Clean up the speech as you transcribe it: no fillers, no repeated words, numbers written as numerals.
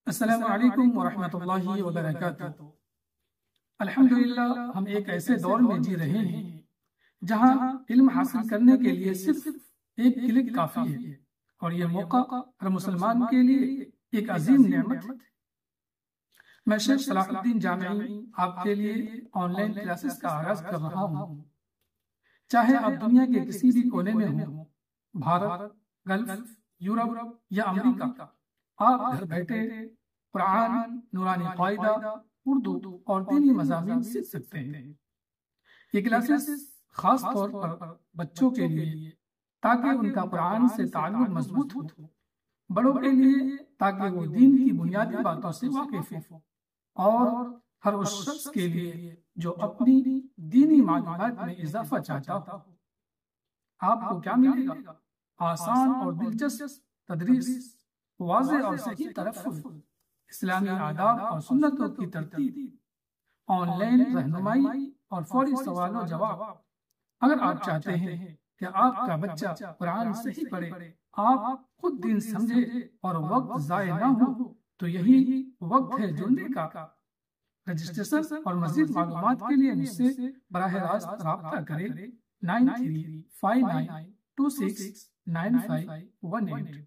السلام علیکم ورحمۃ اللہ وبرکاتہ۔ الحمدللہ ہم ایک ایسے دور میں جی رہے ہیں جہاں علم حاصل کرنے کے لیے صرف ایک کلک کافی ہے، اور یہ موقع ہر مسلمان کے لیے ایک عظیم نعمت ہے۔ میں شیخ صلاح الدین جامعی آپ کے لیے آن لائن کلاسز کا آغاز کر رہا ہوں۔ چاہے آپ دنیا کے کسی بھی کونے میں ہوں، بھارت، گلف، یورپ یا امریکہ، آپ گھر بیٹھے قرآن، نورانی قاعدہ، اردو اور دینی مضامین سیکھ سکتے ہیں۔ یہ کلاسز خاص طور پر بچوں کے لیے تاکہ ان کا قرآن سے تعلق مضبوط ہو، بڑوں کے لیے تاکہ وہ دین کی بنیادی باتوں سے واقف ہو، اور ہر اس شخص کے لیے جو اپنی دینی معلومات میں اضافہ چاہتا ہو۔ آپ کو کیا ملے گا؟ آسان اور دلچسپ تدریس، واضح اور صحیح تلفظ، اسلامی آداب اور سنتوں کی ترتیب، آن لائن رہنمائی اور فوری سوال و جواب۔ اگر آپ چاہتے ہیں کہ آپ کا بچہ قرآن صحیح پڑھے، آپ خود دین سمجھے اور وقت ضائع نہ ہو، تو یہی وقت ہے جڑنے کا۔ رجسٹریشن اور مزید معلومات کے لیے مجھ سے براہ راست رابطہ کریں۔ 9359269518